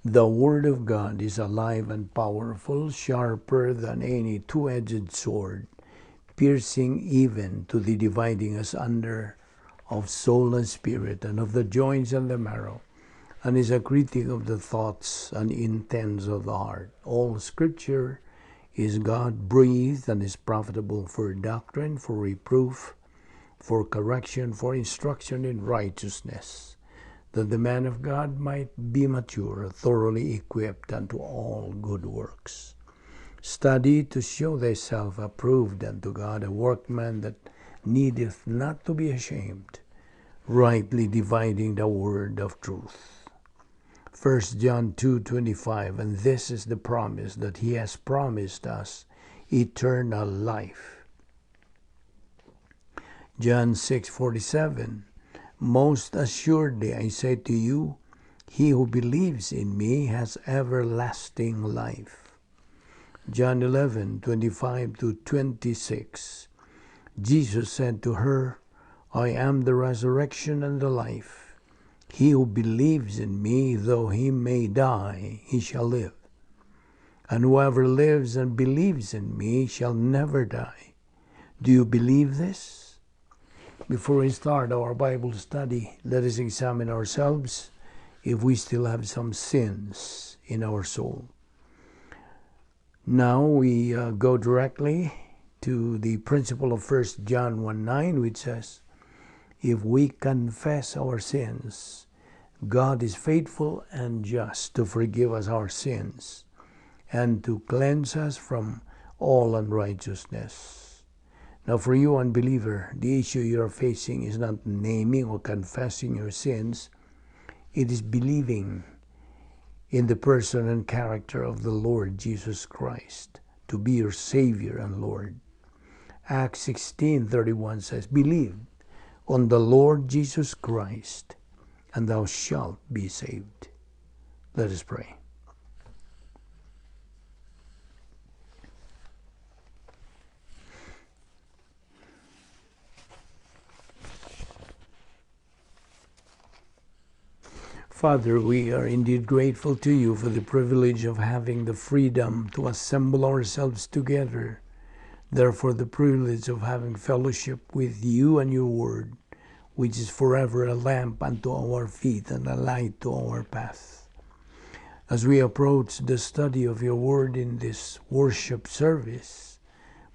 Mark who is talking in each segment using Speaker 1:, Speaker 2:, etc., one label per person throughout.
Speaker 1: The Word of God is alive and powerful, sharper than any two-edged sword, piercing even to the dividing asunder of soul and spirit, and of the joints and the marrow, and is a critic of the thoughts and intents of the heart. All Scripture is God-breathed and is profitable for doctrine, for reproof, for correction, for instruction in righteousness, that the man of God might be mature, thoroughly equipped unto all good works. Study to show thyself approved unto God, a workman that needeth not to be ashamed, rightly dividing the word of truth. 1 John 2:25, and this is the promise that he has promised us, eternal life. John 6:47, most assuredly I say to you, he who believes in me has everlasting life. John 11:25-26, Jesus said to her, I am the resurrection and the life. He who believes in me, though he may die, he shall live. And whoever lives and believes in me shall never die. Do you believe this? Before we start our Bible study, let us examine ourselves if we still have some sins in our soul. Now we go directly to the principle of 1 John 1:9, which says, if we confess our sins, God is faithful and just to forgive us our sins and to cleanse us from all unrighteousness. Now for you unbeliever, the issue you are facing is not naming or confessing your sins. It is believing in the person and character of the Lord Jesus Christ to be your Savior and Lord. Acts 16:31 says, believe on the Lord Jesus Christ, and thou shalt be saved. Let us pray. Father, we are indeed grateful to you for the privilege of having the freedom to assemble ourselves together. Therefore, the privilege of having fellowship with you and your word, which is forever a lamp unto our feet and a light to our path. As we approach the study of your word in this worship service,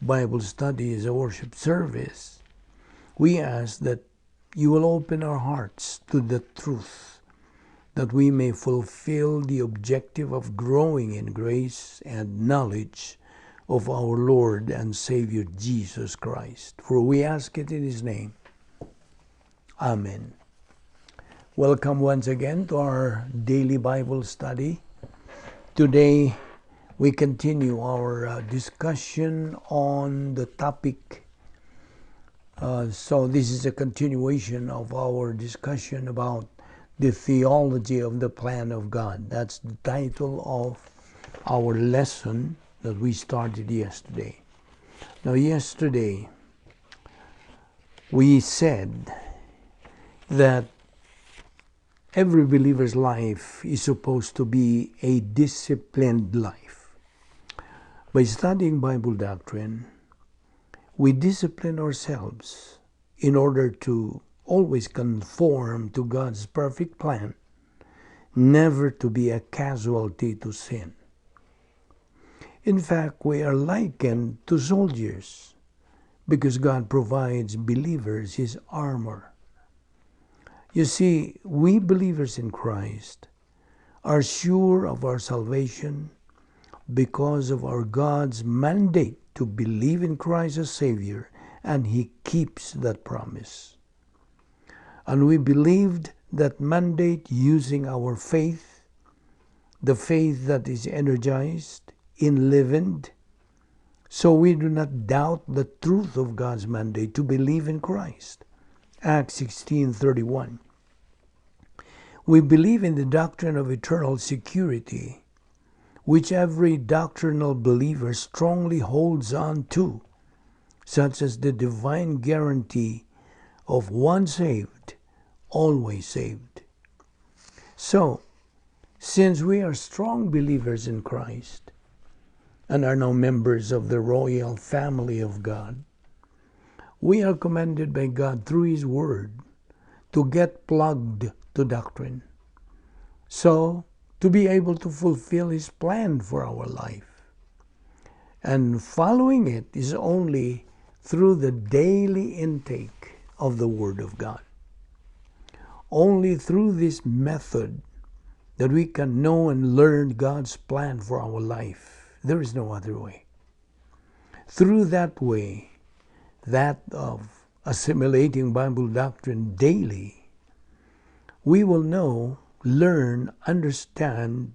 Speaker 1: Bible study is a worship service, we ask that you will open our hearts to the truth, that we may fulfill the objective of growing in grace and knowledge of our Lord and Savior Jesus Christ. For we ask it in his name. Amen. Welcome once again to our daily Bible study. Today we continue our discussion on the topic. So this is a continuation of our discussion about the theology of the plan of God. That's the title of our lesson that we started yesterday. Now, yesterday, we said that every believer's life is supposed to be a disciplined life. By studying Bible doctrine, we discipline ourselves in order to always conform to God's perfect plan, never to be a casualty to sin. In fact, we are likened to soldiers because God provides believers his armor. You see, we believers in Christ are sure of our salvation because of our God's mandate to believe in Christ as Savior, and he keeps that promise. And we believed that mandate using our faith, the faith that is energized, enlivened, so we do not doubt the truth of God's mandate to believe in Christ. Acts 16:31. We believe in the doctrine of eternal security, which every doctrinal believer strongly holds on to, such as the divine guarantee of once saved, always saved. So, Since we are strong believers in Christ and are now members of the royal family of God, we are commanded by God through His Word to get plugged to doctrine, so to be able to fulfill His plan for our life. And following it is only through the daily intake of the Word of God. Only through this method that we can know and learn God's plan for our life. There is no other way. Through that way, that of assimilating Bible doctrine daily, we will know, learn, understand,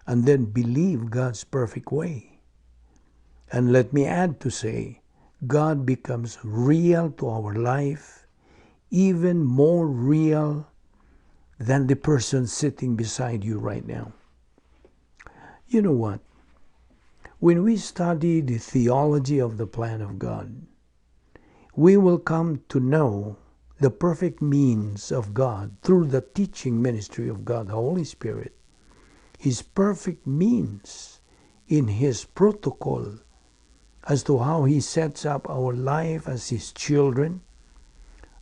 Speaker 1: and then believe God's perfect way. And let me add to say, God becomes real to our life, even more real than the person sitting beside you right now. You know what? When we study the theology of the plan of God, we will come to know the perfect means of God through the teaching ministry of God, the Holy Spirit, His perfect means in His protocol as to how He sets up our life as His children,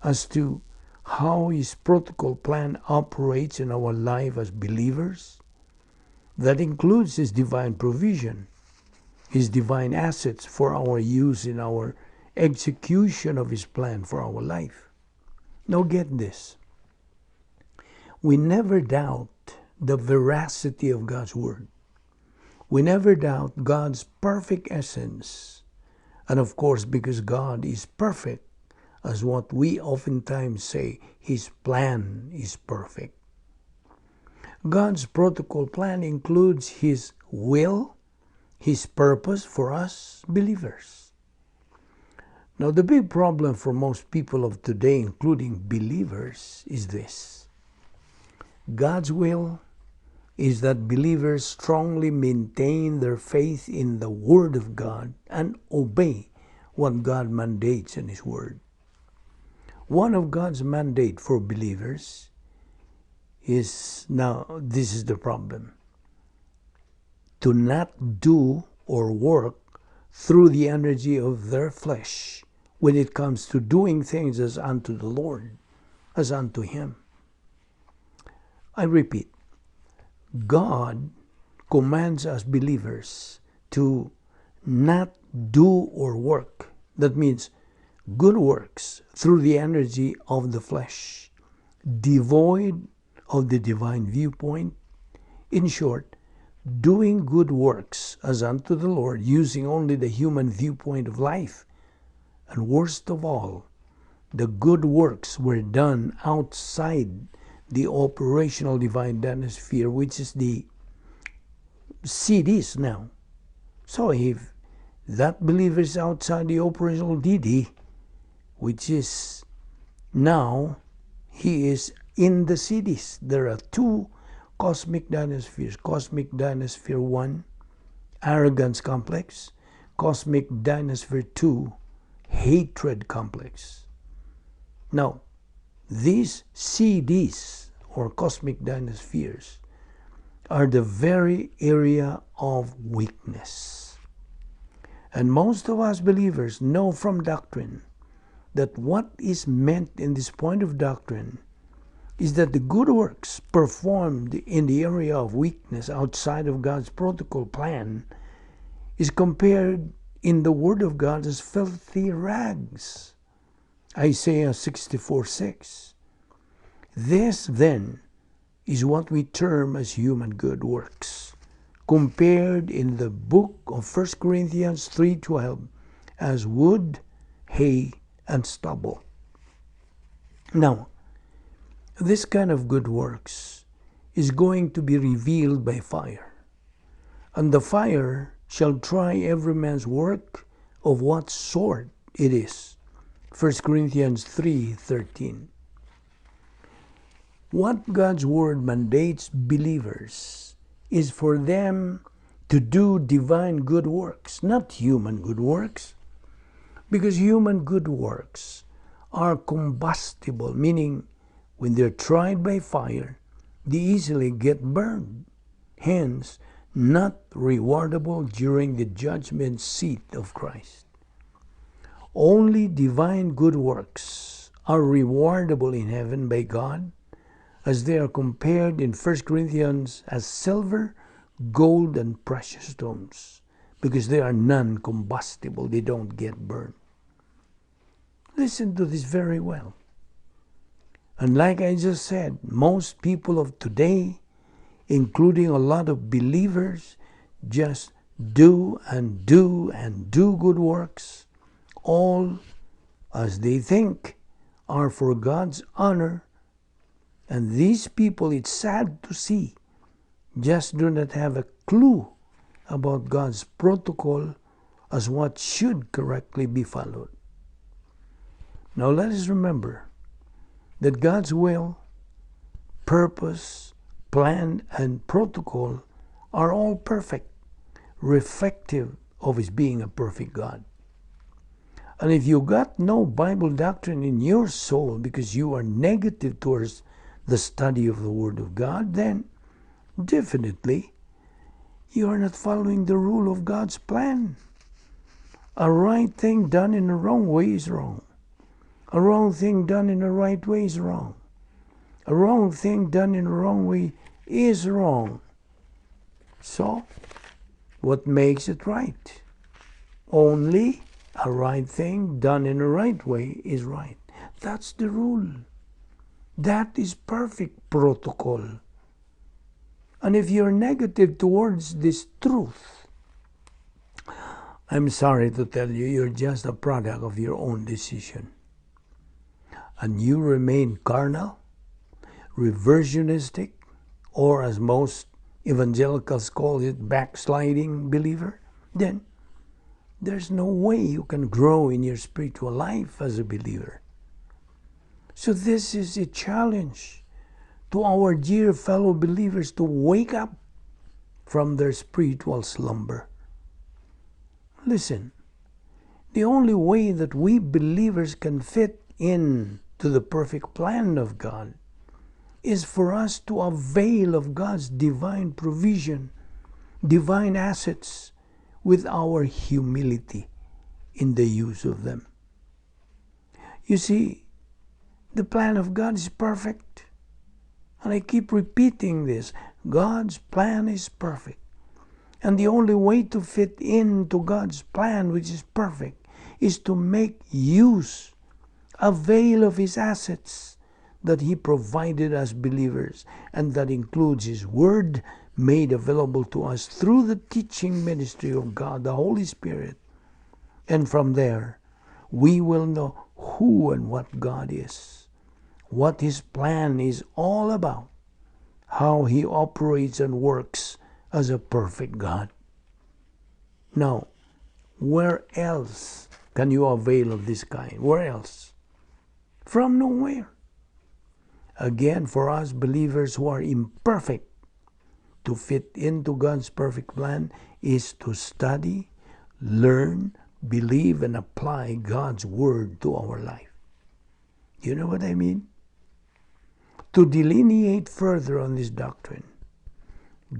Speaker 1: as to how His protocol plan operates in our life as believers. That includes His divine provision, His divine assets for our use in our execution of His plan for our life. Now get this. We never doubt the veracity of God's Word. We never doubt God's perfect essence. And of course, because God is perfect, as what we oftentimes say, His plan is perfect. God's protocol plan includes His will, His purpose for us believers. Now, the big problem for most people of today, including believers, is this. God's will is that believers strongly maintain their faith in the Word of God and obey what God mandates in His Word. One of God's mandate for believers is, now this is the problem, to not do or work through the energy of their flesh when it comes to doing things as unto the Lord, as unto Him. I repeat, God commands us believers to not do or work. That means good works through the energy of the flesh, devoid of the divine viewpoint. In short, doing good works as unto the Lord, using only the human viewpoint of life. And worst of all, the good works were done outside the operational divine dynasty, which is the CDs now. So if that believer is outside the operational DD, which is now, he is in the CDs. There are two cosmic dynaspheres. Cosmic Dynasphere 1, arrogance complex. Cosmic Dynasphere 2, hatred complex. Now, these CDs, or cosmic dynaspheres, are the very area of weakness. And most of us believers know from doctrine that what is meant in this point of doctrine is that the good works performed in the area of weakness outside of God's protocol plan is compared in the Word of God as filthy rags. Isaiah 64:6. This then is what we term as human good works, compared in the book of 1 Corinthians 3:12 as wood, hay, and stubble. Now, this kind of good works is going to be revealed by fire, and the fire shall try every man's work of what sort it is. 1 Corinthians 3:13. What God's Word mandates believers is for them to do divine good works, not human good works. Because human good works are combustible, meaning when they're tried by fire, they easily get burned. hence not rewardable during the judgment seat of Christ. Only divine good works are rewardable in heaven by God, as they are compared in 1 Corinthians as silver, gold, and precious stones, because they are non-combustible, they don't get burned. Listen to this very well. And like I just said, most people of today, including a lot of believers, just do and do and do good works, all as they think are for God's honor. And these people, it's sad to see, just do not have a clue about God's protocol as what should correctly be followed. Now let us remember that God's will, purpose, plan, and protocol are all perfect, reflective of His being a perfect God. And if you got no Bible doctrine in your soul because you are negative towards the study of the Word of God, then definitely you are not following the rule of God's plan. A right thing done in a wrong way is wrong. A wrong thing done in a right way is wrong. A wrong thing done in a wrong way is wrong. So, what makes it right? Only a right thing done in a right way is right. That's the rule. That is perfect protocol. And if you're negative towards this truth, I'm sorry to tell you, you're just a product of your own decision. And you remain carnal, reversionistic, or as most evangelicals call it, backsliding believer, then there's no way you can grow in your spiritual life as a believer. So this is a challenge to our dear fellow believers to wake up from their spiritual slumber. Listen, the only way that we believers can fit in to the perfect plan of God is for us to avail of God's divine provision, divine assets, with our humility in the use of them. You see, the plan of God is perfect. And I keep repeating this. God's plan is perfect. And the only way to fit into God's plan, which is perfect, is to make use, avail of His assets that He provided as believers. And that includes His Word made available to us through the teaching ministry of God, the Holy Spirit. And from there, we will know who and what God is, what His plan is all about, how He operates and works as a perfect God. Now, where else can you avail of this kind? Where else? From nowhere. Again, for us believers who are imperfect, to fit into God's perfect plan is to study, learn, believe, and apply God's Word to our life. You know what I mean? To delineate further on this doctrine,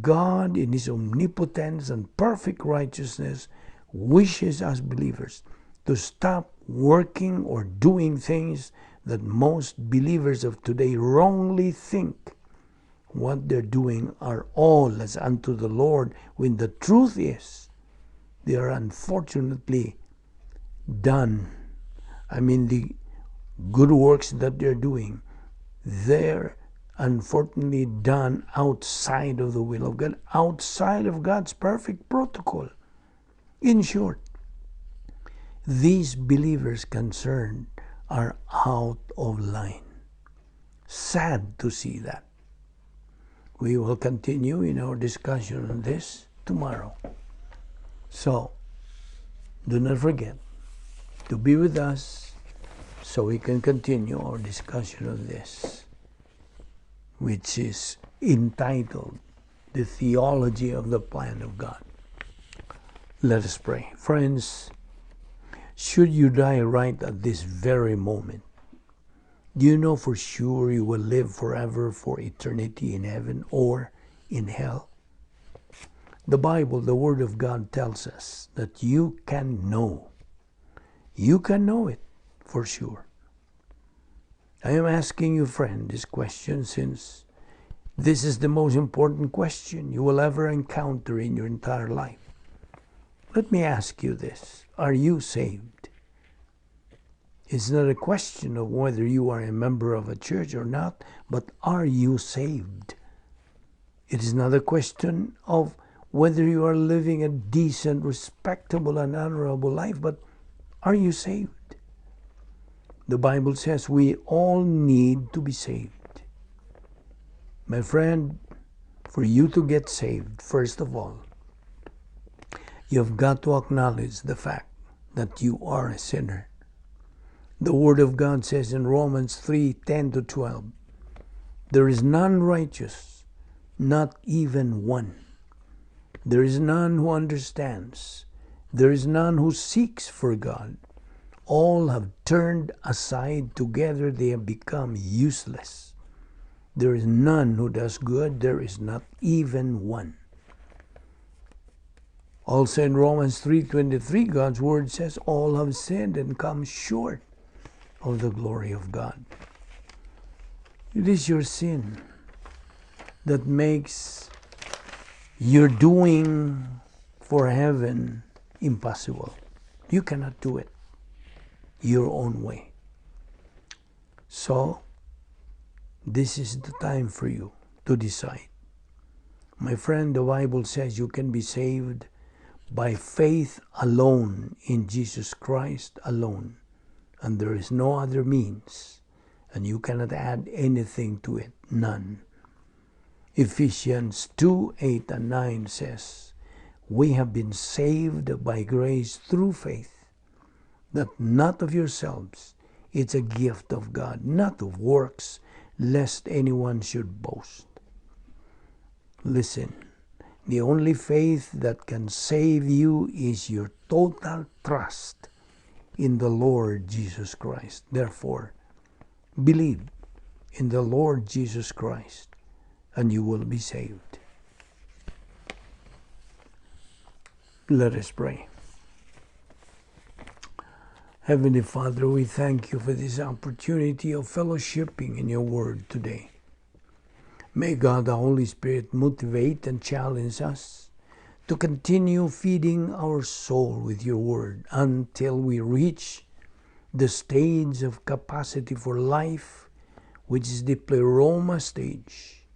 Speaker 1: God in His omnipotence and perfect righteousness wishes us believers to stop working or doing things that most believers of today wrongly think what they're doing are all as unto the Lord, when the truth is they are unfortunately done. The good works that they're doing, they're unfortunately done outside of the will of God, outside of God's perfect protocol. In short, these believers concerned are out of line. Sad to see that. We will continue in our discussion on this tomorrow. So, do not forget to be with us so we can continue our discussion on this, which is entitled The Theology of the Plan of God. Let us pray. Friends, should you die right at this very moment, do you know for sure you will live forever for eternity in heaven or in hell? The Bible, the Word of God, tells us that you can know. You can know it for sure. I am asking you, friend, this question since this is the most important question you will ever encounter in your entire life. Let me ask you this. Are you saved? It's not a question of whether you are a member of a church or not, but are you saved? It is not a question of whether you are living a decent, respectable, and honorable life, but are you saved? The Bible says we all need to be saved. My friend, for you to get saved, first of all, you've got to acknowledge the fact that you are a sinner. The Word of God says in Romans 3:10-12, there is none righteous, not even one. There is none who understands. There is none who seeks for God. All have turned aside. Together they have become useless. There is none who does good. There is not even one. Also in Romans 3:23, God's Word says, all have sinned and come short of the glory of God. It is your sin that makes your doing for heaven impossible. You cannot do it your own way. So, this is the time for you to decide. My friend, the Bible says you can be saved by faith alone in Jesus Christ alone. And there is no other means. And you cannot add anything to it. None. Ephesians 2:8-9 says, we have been saved by grace through faith, that not of yourselves, it's a gift of God, not of works, lest anyone should boast. Listen, the only faith that can save you is your total trust in the Lord Jesus Christ. Therefore, believe in the Lord Jesus Christ, and you will be saved. Let us pray. Heavenly Father, we thank you for this opportunity of fellowshipping in your word today. May God, the Holy Spirit, motivate and challenge us to continue feeding our soul with your word until we reach the stage of capacity for life, which is the pleroma stage,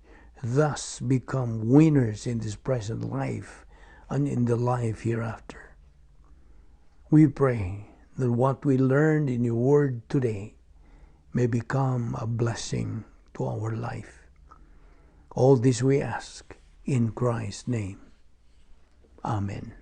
Speaker 1: thus become winners in this present life and in the life hereafter. We pray that what we learned in your word today may become a blessing to our life. All this we ask in Christ's name. Amen.